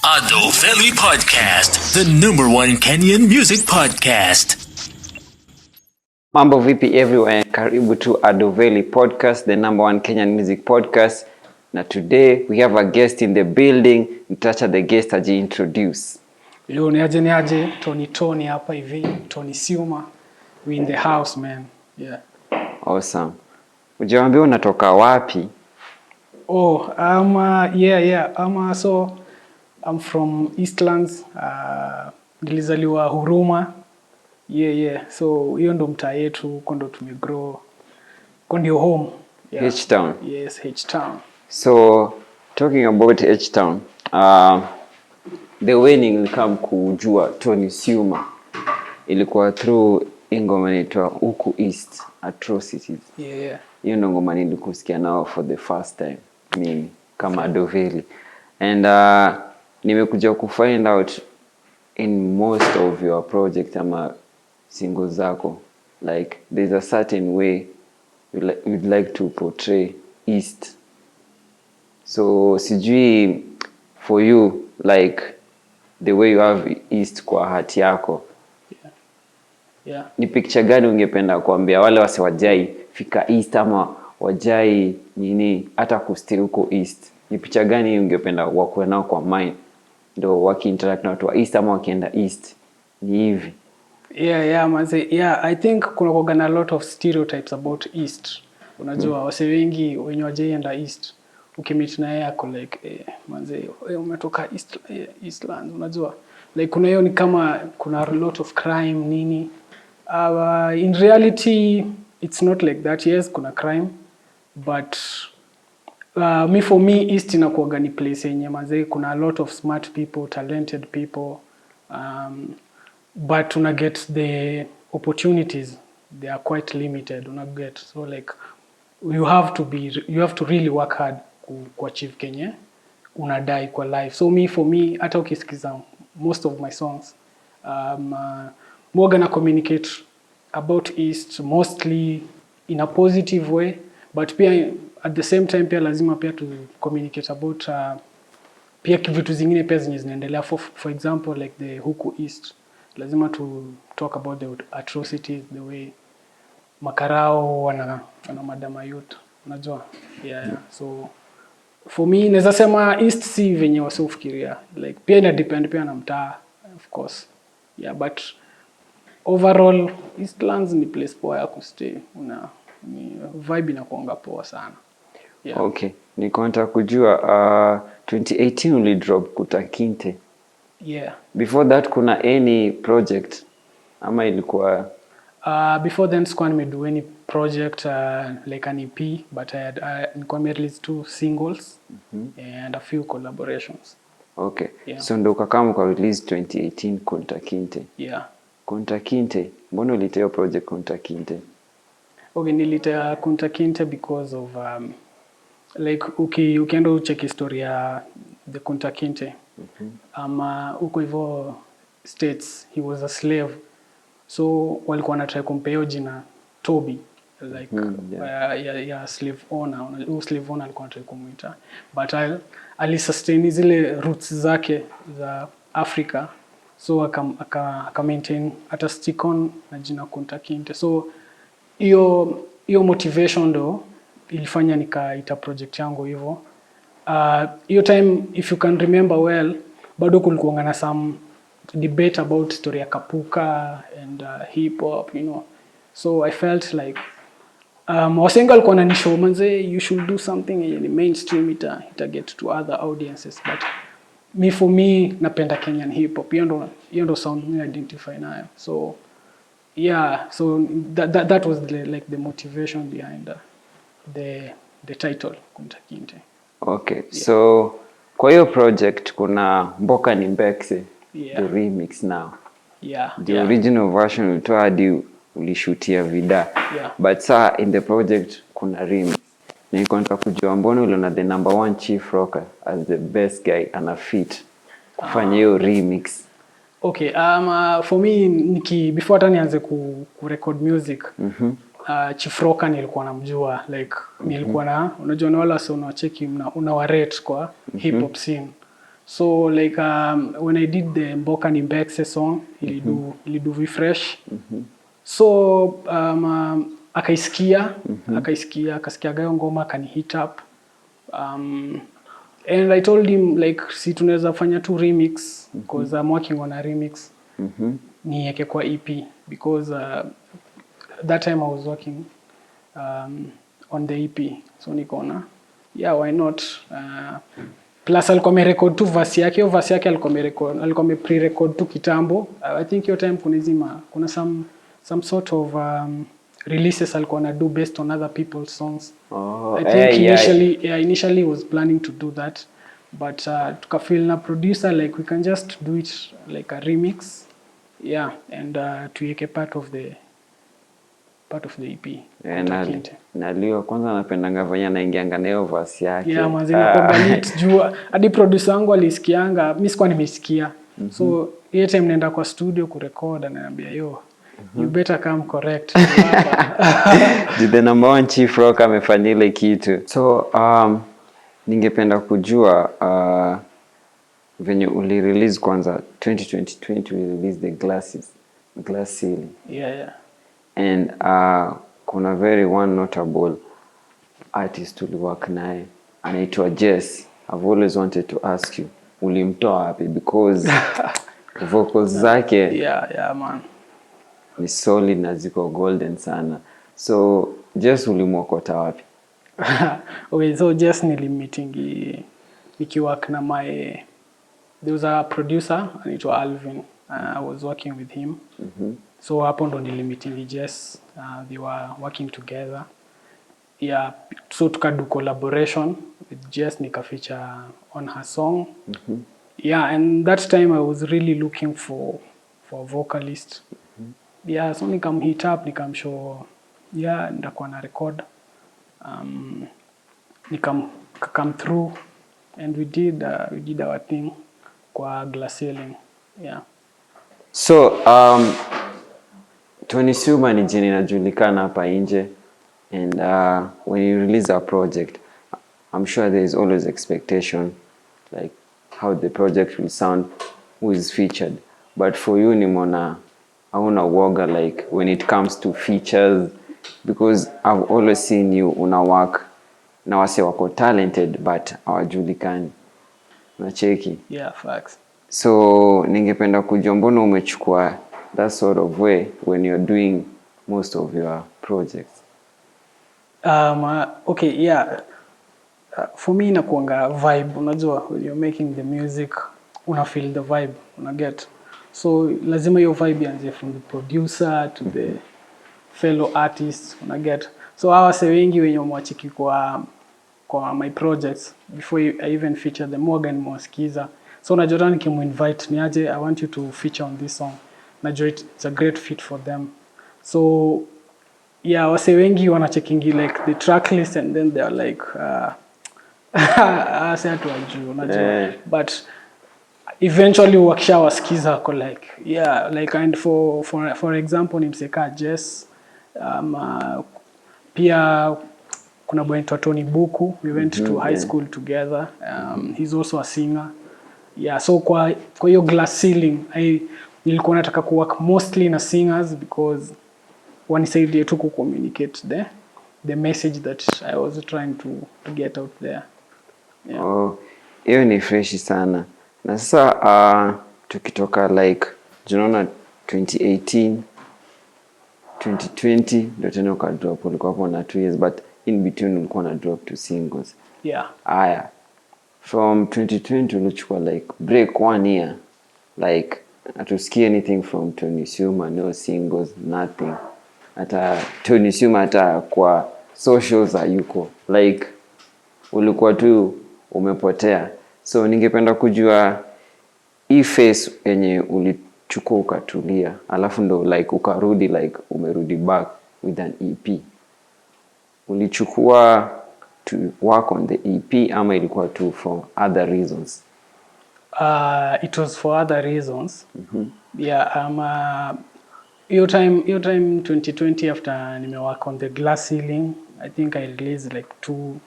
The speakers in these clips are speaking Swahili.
Veli Podcast, the #1 Kenyan music podcast. Mambo vipi everyone, karibu to Veli Podcast, the #1 Kenyan music podcast. Na today we have a guest in the building. Nitacha the guest introduce. Yo, niaje Tony hapa hivi, Tonny Syumah. We in the house, man. Yeah. Awesome. Ujawaambia unatoka wapi? Oh, so I'm from Eastlands. Nilizaliwa Huruma. Yeah. So hiyo ndo mtaa yetu, huko ndo tumegrow. Huko ndio home. Yeah. H-Town. Yes, H-Town. So talking about H-Town, the way nilikam kujua Tonny Syumah ilikuwa through ngoma inaitwa Huku East Atrocities. Yeah. Hiyo ndo ngoma nilikusikia nao for the first time mimi kama Veli. And nimekuja kufind out in most of your project ama singles zako, like there's a certain way you'd like to portray East. So sijui for you, like the way you have East kwa hati yako. Yeah. Ni picture gani ungependa kuambia wale wasiwajai fika East ama wajai nini hata kustay huko East? Ni picha gani ungependa wakuwe nao kwa mind ndio wakiinteract na watu wa East ama wakienda East? Ni hivi. Yeah, I think kuna a lot of stereotypes about East. Unajua wase wengi wenye wajaienda East ukimit na yeye ako like umetoka Eastlands, unajua like kuna hiyo ni kama kuna a lot of crime nini. In reality it's not like that. Yes, kuna crime, but for me East inakuwa ni place yenye mazee kuna a lot of smart people, talented people, but una get the opportunities, they are quite limited, una get. So like you have to really work hard ku achieve kenye unadai kwa life. So for me hata ukisikiza most of my songs more na communicate about East mostly in a positive way, but pia at the same time pia lazima pia to communicate about pia vitu zingine pia zenye zinaendelea. For example like the Huku East, lazima to talk about the atrocities, the way makarao wana madama youth, unajua. Yeah. So for me naweza sema East si venye wasiofikiria, like pia ina depend pia na mtaa of course. Yeah, but overall Eastlands ni place poa ya kustay. Ni vibe inakuanga poa sana. Yeah. Okay. Niko nataka kujua 2018 uli drop Kunta Kinte. Yeah. Before that kuna any project ama ilikuwa before then sikuwa nimedo any project like an EP, but I had released 2 singles and a few collaborations. Okay. Yeah. So ndo ukakama kwa release 2018 Kunta Kinte. Yeah. Kunta Kinte, mbona ulitea project Kunta Kinte? Okay, nilitea Kunta Kinte because of like ukienda ucheck history ya the Kunta Kinte. Uko hivyo States, he was a slave. So walikuwa wanatry kumpea jina Toby, like ya slave owner. Slave owner alikuwa anatry kumuita, but alisustain zile roots zake za Africa. So aka maintain ata stick on na jina Kunta Kinte. So hiyo motivation ndo ilifanya nikaita project yangu hivyo. Hiyo time if you can remember well, bado kulikuwa na some debate about story ya Kapuka and hip hop, you know. So I felt like wasenga alikuwa ananishow manze you should do something in mainstream ita get to other audiences, but for me napenda Kenyan hip hop. Hiyo ndo sound me identify nayo. So yeah, so that was the motivation behind the title Kunta Kinte. Okay. Yeah. So kwa hiyo project kuna Mboka Ni Mbekse, the remix now. Yeah. The original version ulitoa hadi ulishutia vida. Yeah. But in the project kuna remix. Niko nataka kujua mbona uliona the #1 chief rocker as the best guy ana fit kufanya hiyo remix? Okay, for me before hata nianze ku record music, Chief Rocker nilikuwa namjua, like nilikuwa na unajua na wala so unacheki una rate kwa hip hop scene. So like when I did the Mboka Ni Mbekse song, ilidu refresh. So akaisikia gayo ngoma, akani hit up. And I told him like si tunaweza fanya tu remix because I'm working on a remix. Niweke kwa EP because that time I was working on the EP. So nikaona why not? Plus alikuwa amerecord tu verse yake. Hiyo verse yake alikuwa pre-record tu kitambo. I think your time kuna some sort of releases alikuwa na do based on other people's songs. I think initially was planning to do that, but tukafeel na producer like we can just do it like a remix, and tuweke part of the EP. Na leo kwanza napendanga vanya naingianga nayo verse yake. Manzi nakwambia lit jua hadi producer wangu alisikianga, mimi sikuwa nimesikia. So hiyo time nenda kwa studio kurecord, ananiambia you better come correct. The number one chief rock amefanya ile kitu. So ningependa kujua venye uli release kwanza 2020 we release the glass ceiling. And kuna very one notable artist uli work naye anaitwa Jess. I've always wanted to ask you, ulimtoa wapi? Because vocals zake man, ni solid na ziko golden sana. So Jess ulimwokota wapi? Okay, so Jess nilimeeting nikiwork na there was a producer anaitwa Alvin. I was working with him. So hapo ndo nilimeeting Jess. They were working together. So tukadu collaboration with Jess, nikafeature on her song. And that time I was really looking for a vocalist. So nikam hit up, nikam show ndakuwa na record. Nikam come through and we did our thing kwa glass ceiling. So Tonny Syumah ni jina inajulikana hapa nje, and when you release a project, I'm sure there is always expectation like how the project will sound, who is featured. But for you nimeona hauna woga like when it comes to features, because I've always seen you una work na wase wako talented but hawajulikani. Unacheki? Facts. So ningependa kujua mbona umechukua that sort of way when you're doing most of your projects. For me inakuanga vibe, unajua when you're making the music una feel the vibe, una get. So lazima hiyo vibe ianze from the producer to the fellow artists, una get. So hawa se wengi wenye mwachiki kwa my projects before I even feature them, Morgan mwasikiza. So unajua nikimuinvite niaje, I want you to feature on this song. Najua it's a great fit for them. So wase wengi wanachekingi like the track list and then they are like say to ajuu, unajua. But eventually wakisha wasikiza ko like and for example nimseka Jess, pia kuna boy Tonny Buku, we went to high school together. He's also a singer. So kwa hiyo glass ceiling nilikuwa nataka kuwork mostly na singers because wanisaidie tu ku communicate the message that I was trying to get out there. Hiyo ni fresh sana. Na sasa tukitoka like tunaona 2018 2020 ndio tena ukadrop, ulikuwa hapo na 2 years, but in between ulikuwa na drop 2 singles. From 2020 ulichukua like break 1 year, like hatusikie anything from Tonny Syumah, no singles, nothing. Hata Tonny Syumah hata kwa socials hayuko, like ulikuwa tu umepotea. So ningependa kujua hii phase yenye ulichukua ukatulia, alafu ndo like ukarudi like umerudi back with an EP. Ulichukua to work on the EP ama ilikuwa tu for other reasons? It was for other reasons. Your time 2020 after nimework on the glass ceiling, I think I released like two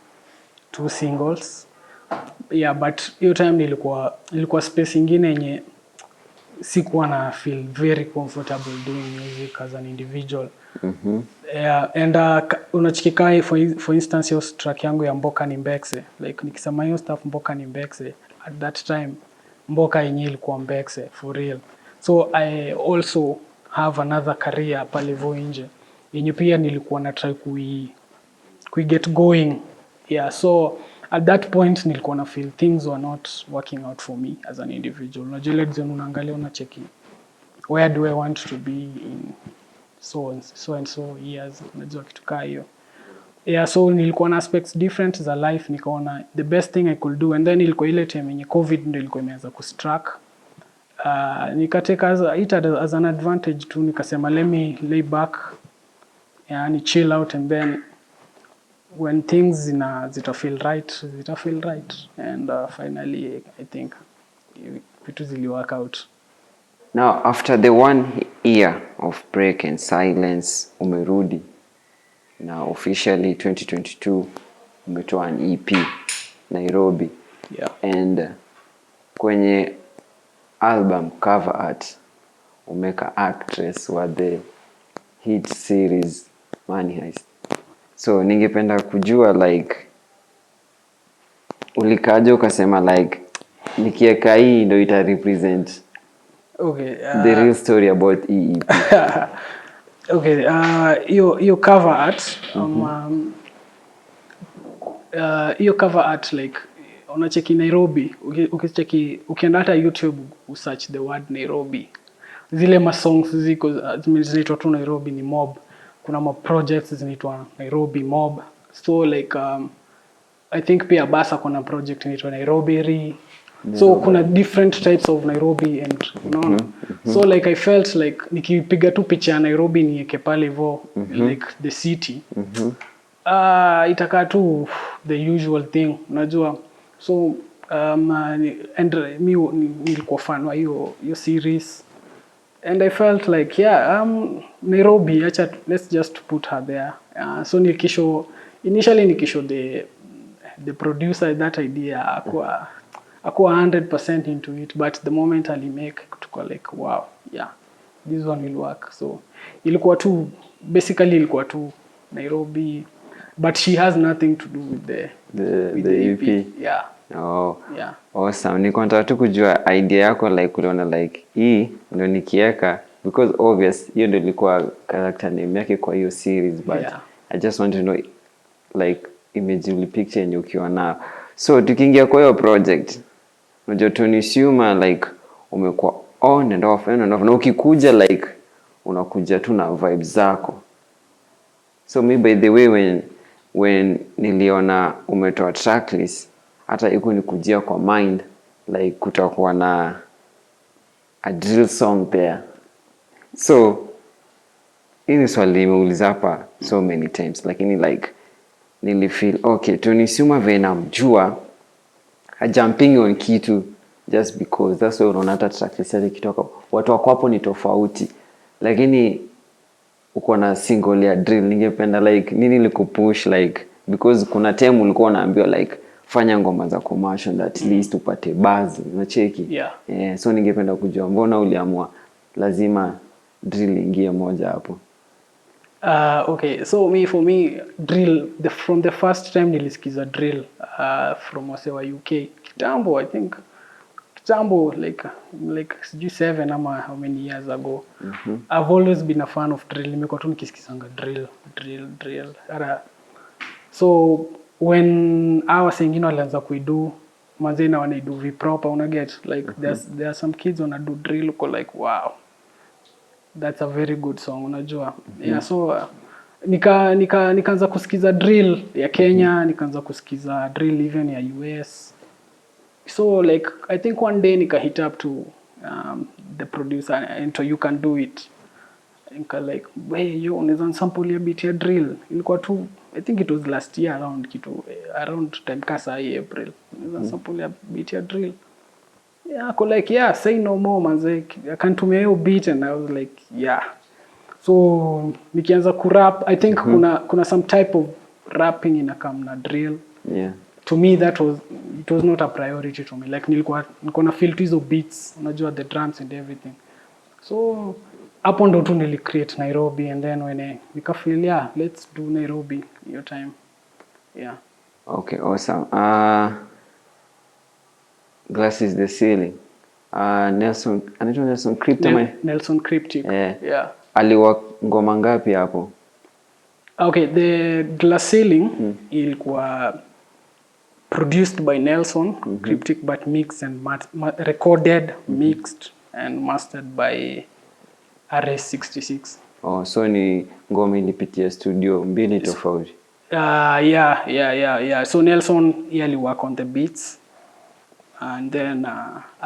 singles. Yeah, but hiyo time nilikuwa space ingine yenye sikuwa na feel very comfortable doing music as an individual. Yeah, and unachikika for instance your track yangu ya Mboka Ni Mbekse, like nikisema hiyo stuff Mboka Ni Mbekse, at that time Mboka yenyewe ilikuwa Mbekse for real. So I also have another career pale vo nje yenye pia nilikuwa na try kui get going. Yeah, so at that point nilikuwa na feel things were not working out for me as an individual. Unajua ile design unaangalia unacheki where do I want to be in so and so years, unajua kitu kaa hiyo. Yeah, so nilikuwa na aspects different za life, nikaona the best thing I could do, and then ilikuwa ile time yenye COVID ndio ilikuwa imeanza kustruck. Nikateka as an advantage tu, nikasema let me lay back, yani chill out, and then when things zita feel right, and finally I think vitu zili work out. Now after the 1 year of break and silence, umerudi now officially 2022 umetoa an EP Nairobi. Yeah. And kwenye album cover art umeka actress wa the hit series Money Heist. So ningependa kujua like ulikaje ukasema like nikieka hii ndio ita represent the real story about EP. Okay, your cover art, your cover art like unacheki Nairobi, ukicheki ukienda hata YouTube usearch the word Nairobi, zile ma songs ziko zinaitwa tu Nairobi ni mob, kuna ma projects zinaitwa Nairobi mob, so like I think pia Basa kuna project inaitwa Nairobi. So kuna different types of Nairobi, and unaona. So like I felt like nikipiga tu picha ya Nairobi niweke pale hivyo like the city. Itakaa tu the usual thing, unajua. So and nilikuwa fan wa hiyo series, and I felt like Nairobi, let's just put her there. So initially nikishow the producer that idea akuwa 100% into it, but the moment alimake tuko like wow, yeah, this one will work. So ilikuwa tu Nairobi, but she has nothing to do with the EP. Yeah. Oh, yeah. Awesome. Niko nataka tu kujua idea yako like uliona like hii ndio nikiweka, because obvious hiyo ndio ilikuwa character name yake kwa hiyo series, but yeah. I just want to know like imagery picture yenye ukiwa na. So tukiingia kwa hiyo project, unajua Tonny Syumah like umekuwa on and off na ukikuja like unakuja tu na vibes zako. So me by the way when niliona umetoa tracklist, hata iko nikujia kwa mind like kutakuwa na a drill song there. So ini swali nimeuliza hapa so many times, lakini like nilifeel okay, Tonny Syumah vena mjua jumping on kitu just because that's why unaona hata tracklist yake kitoka watu wako hapo ni tofauti, lakini uko na single ya drill. Ningependa like nini likupush like, because kuna time ulikuwa unaambiwa like fanya ngoma za commercial at least upate buzz, unacheki. Yeah. So ningependa kujua mbona uliamua lazima drill ingie moja hapo. Okay, so for me drill from the first time nilisikiza drill from wasewa UK kitambo, I think kitambo like 7 ama how many years ago. I've always been a fan of drill. Nimekuwa tu nikisikizanga drill. So when our singing walianza kuidu mazina wanaidu viproper, una get like there are some kids wanna do drill uko like wow, that's a very good song, unajua. Yeah, so nikaanza kusikiza drill ya Kenya, nikaanza kusikiza drill even ya US. So like I think one day nika hit up to the producer and to You Can Do It. Nika like, hey yo, unaweza sample ya beat ya drill. Ilikuwa tu I think it was last year around time kasa April. Unaweza sample ya beat ya drill. Yeah, ako like yeah, say no more manze. Akantumia hiyo beat and I was like yeah. So nikianza kurap, I think kuna some type of rapping inakam na drill. Yeah. to me it was not a priority to me. Like nilikuwa na feel hizo beats, unajua the drums and everything. So hapo ndo tu nili create Nairobi, and then when nika feel let's do Nairobi your time. Yeah. Okay, awesome. Glass is the ceiling. Nelson Nelson Cryptic. Yeah. Aliwa ngoma ngapi hapo? Okay, the Glass Ceiling ilikuwa produced by Nelson Cryptic, but mixed and recorded, mixed and mastered by RS66. Oh, so ni ngoma ilipitia studio mbili tofauti. Yeah. So Nelson really work on the beats, and then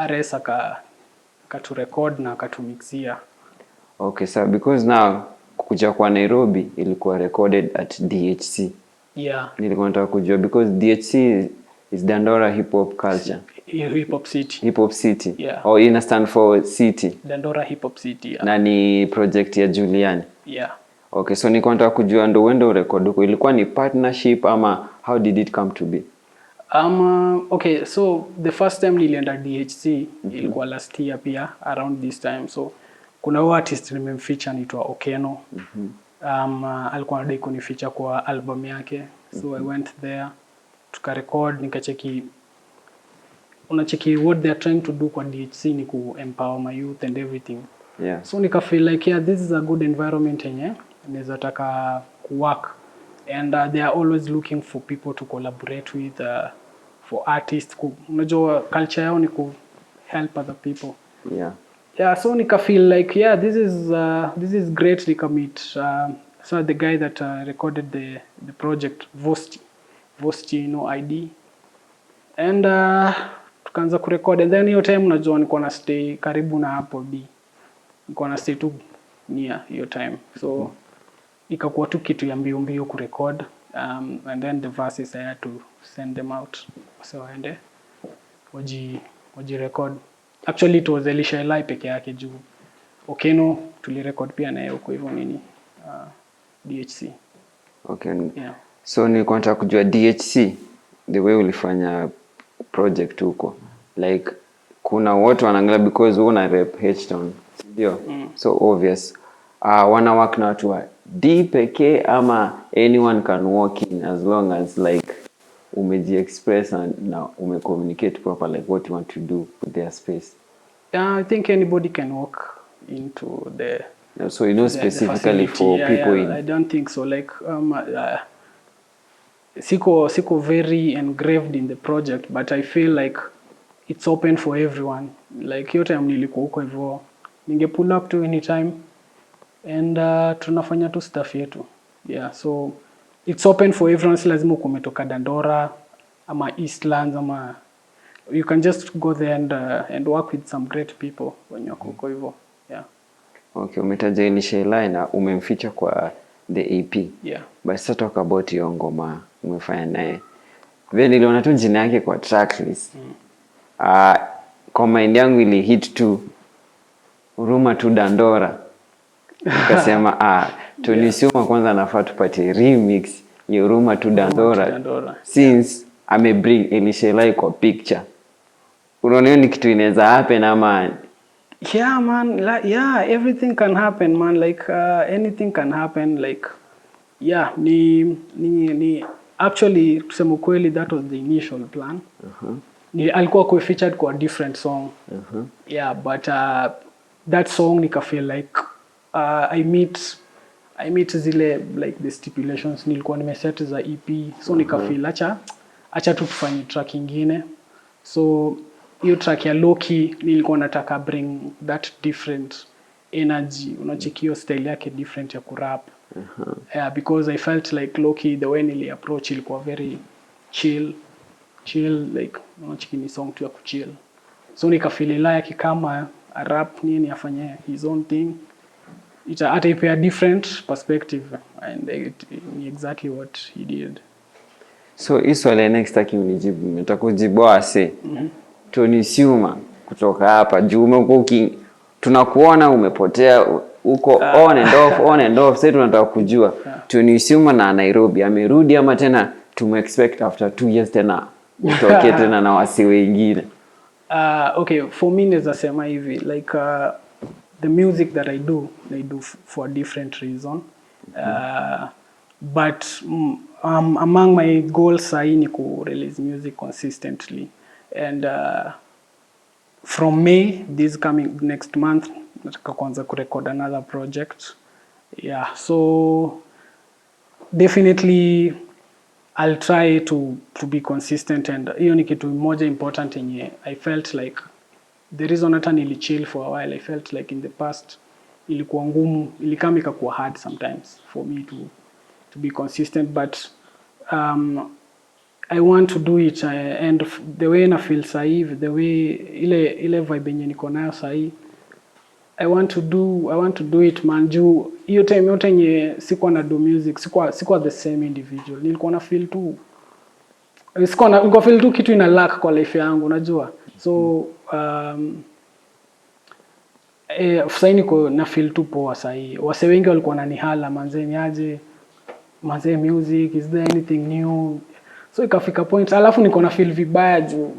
RS akatu record na akatu mixia. Okay, so because now kuja kwa Nairobi ilikuwa recorded at DHC. Yeah. Nilikuwa nataka kujua because DHC is Dandora Hip Hop Culture. Hip Hop City. Hip Hop City. Yeah. Or ina stand for city. Dandora Hip Hop City. Yeah. Na ni project ya Juliani. Yeah. Okay, so nilikuwa nataka kujua ndo uende record huko. Ilikuwa ni partnership ama how did it come to be? Okay, so the first time nilienda DHC ilikuwa last year pia around this time. So kuna huyo artist nimemfeature anaitwa Okeno. Alikuwa anadai kunifeature kwa album yake. So I went there, tukarecord, nikacheki unacheki what they are trying to do kwa DHC ni ku empower my youth and everything. Yeah. So nika feel like this is a good environment yenye naweza taka work, and they are always looking for people to collaborate with, for artists. Unajua culture yao ni ku help other people. Yeah, so nika feel like this is great. Nika meet so the guy that recorded the project, Vosti no ID, and tukaanza kurecord, and then hiyo time unajua nilikuwa na stay karibu na hapo B, nilikuwa na stay tu near hiyo time, so ikakuwa tu kitu ya mbio kurecord, and then the verses I had to send them out, so waende waji record. Actually it was Elisha Elai peke yake juu Okeno tulirecord pia naye huko hivyo nini DHC. Okay. Yeah. So nilikuwa nataka kujua DHC the way ulifanya project huko, like kuna watu wanaangalia because una rep H-Town, ndio? So obvious wana work na watu wa D pekee ama anyone can walk in as long as like umeji express and ume communicate proper like what you want to do with their space? I think anybody can walk into the so you know specifically for people in. I don't think so, like siko very engraved in the project, but I feel like it's open for everyone. Like hiyo time nilikuwa huko hivyo ninge pull up to any time, and tunafanya tu stuff yetu. Yeah, so it's open for everyone. Si lazima kumetoka Dandora ama Eastlands ama, you can just go there and work with some great people when you're huko hivyo. Yeah. Okay, umetaja Elisha Elai na umemficha kwa the EP. Yeah. But let's talk about hiyo ngoma umefanya naye. Vile niliona tu jina yake kwa tracklist. Kwa mind yangu ili hit tu Huruma tu Dandora. Nikasema Tonny Syumah kwanza anafaa tupatie remix ya Huruma tu Dandora. Since bring Elisha Elai kwa picture. Unaona ni kitu inaweza happen ama? Yeah man, everything can happen man, like anything can happen, like ni actually tuseme kweli that was the initial plan. Ni alikuwa co-featured kwa different song. Yeah, but that song nika feel like I meet zile like the stipulations nilikuwa nimeset za EP, so nika feel acha tu tufanye track nyingine. So hiyo track ya Loki nilikuwa nataka bring that different energy, unachekio style yake different ya kurap. Yeah, because I felt like Loki the way nili approach ilikuwa very chill like unacheki ni song tu ya kuchill. So nikafeel Elai kama a rap nini afanye his own thing, ata ipea different perspective, and ni exactly what he did. So iswale next time unijibu nitakujibu ase Tonny Syumah kutoka hapa juu umekuwa tunakuona umepotea uko on and off. Sasa tunataka kujua Tonny Syumah na Nairobi amerudi ama tena expect after 2 years tena utoke tena na wasi wengine? Okay, for me naweza sema hivi like the music that I do for a different reason. But among my goals sahi ni ku release music consistently, and from May this coming next month nataka kuanza kurecord another project. Yeah, so definitely I'll try to be consistent, and hiyo ni kitu moja important yenye I felt like the reason hata nilichill for a while. I felt like in the past ilikuwa ngumu, ilikama ikakuwa hard sometimes for me to be consistent, but I want to do it, and the way na feel sahi, the way ile vibe yenye niko nayo sahi, I want to do it man. Juu hiyo time yote yenye sikuwa na do music, sikuwa the same individual. Nilikuwa na feel tu kitu ina lack kwa life yangu, unajua. So sasa niko na feel tu poa sahi. Wase wengi walikuwa wananihala, manze niaje, manze music, is there anything new? So ikafika point alafu niko na feel vibaya juu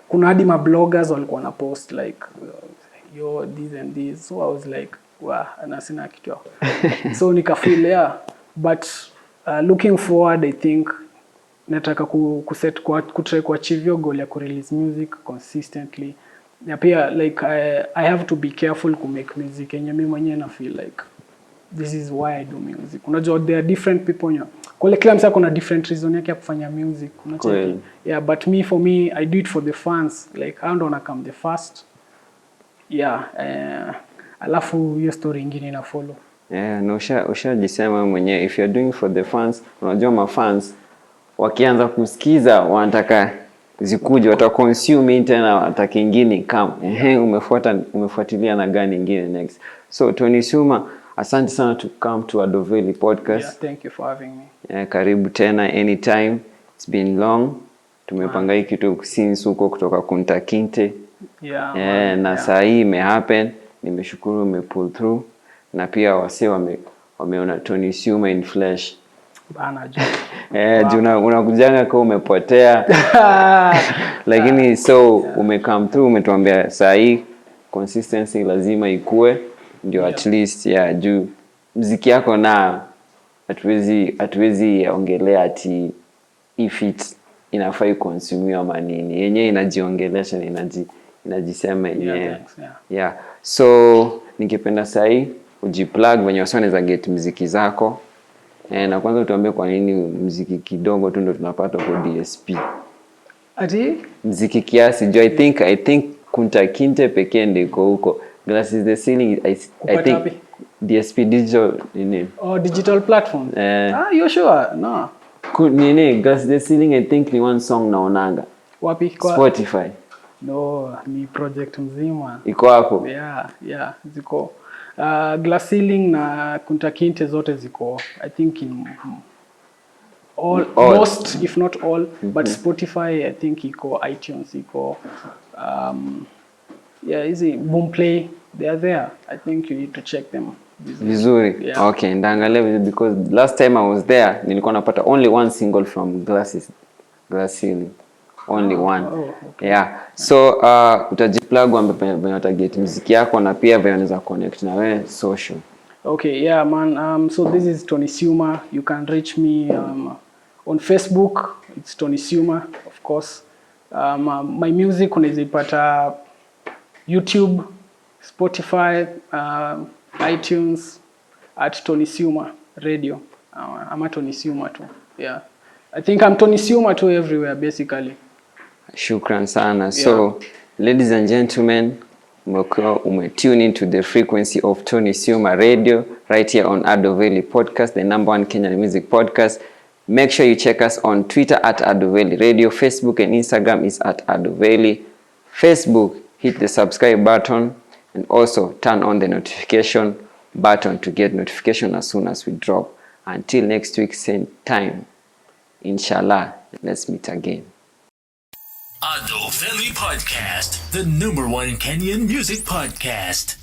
kuna hadi ma bloggers walikuwa na post like yo this and this, so I was like wow, na sina kitu. So nikafeel yeah, but looking forward I think nataka kutry kuachieve your goal ya ku release music consistently. Na pia like I have to be careful to make music yenye mimi mwenyewe na feel like this is why I do music. Unajua there are different people kwa kila mtu kuna different reason yake ya kufanya music, unacheki. Yeah, but for me I do it for the fans, like I don't wanna come the first. Yeah, alafu hiyo story nyingine ina follow. Yeah, no ushajisema mwenyewe, if you're doing for the fans, unajua ma fans wakianza kusikiza wanataka zikuje, wata consume tena, wataka kingine kama umefuatilia na gani nyingine next. So Tonny Syumah, asante sana to come to Veli Podcast. Yeah, thank you for having me. Yeah, karibu tena anytime. It's been long. Tumepanga hiki kitu since huko kutoka Kunta Kinte. Yeah. Na saa hii imehappen. Nimeshukuru umepull through. Na pia wase wameona Tonny Syumah in flesh. Bana juu. Unakujanga kwa umepotea. Lakini so umecome through, umetuambia saa hii consistency lazima ikue. Ndio at least juu muziki yako na hatuwezi ongelea ati if it inafai consume manini yenyewe inajiongelesha na inajisema yenyewe. Yeah, so ningependa sahi ujiplug wenye wanaweza get muziki zako, na kwanza tuambie kwa nini muziki kidogo tu ndo tunapata kwa DSP ati muziki kiasi juu I think Kunta Kinte pekee ndiko huko. Glasses the ceiling I think DSP digital nini? Oh, digital platform. You sure? No. Nini Glasses the ceiling I think ni one song naonanga. Wapi kwa Spotify? No, ni project mzima. Iko hapo? Yeah, ziko. Glass ceiling na Kunta Kinte zote ziko I think in all. Most if not all, but Spotify I think iko, iTunes iko, easy Boomplay, they are there. I think you need to check them vizuri. Yeah. Okay, ndaangalia because last time I was there nilikuwa napata only one single from Glass Ceiling. Only one. Okay. Yeah. So utajiplug ambapo utaget muziki yako na pia unaweza connect na wewe social. Okay, yeah man. So this is Tonny Syumah. You can reach me on Facebook. It's Tonny Syumah, of course. My music unaweza ipata YouTube, Spotify, iTunes at Tonny Syumah Radio. I'm at Tonny Syumah too. Yeah. I think I'm Tonny Syumah too everywhere basically. Shukran sana. So, ladies and gentlemen, tune into the frequency of Tonny Syumah Radio right here on Veli Podcast, the #1 Kenyan music podcast. Make sure you check us on Twitter at Veli Radio, Facebook and Instagram is at Veli. Facebook, hit the subscribe button and also turn on the notification button to get notification as soon as we drop. Until next week, same time, inshallah, let's meet again. Veli Podcast, the #1 Kenyan music podcast.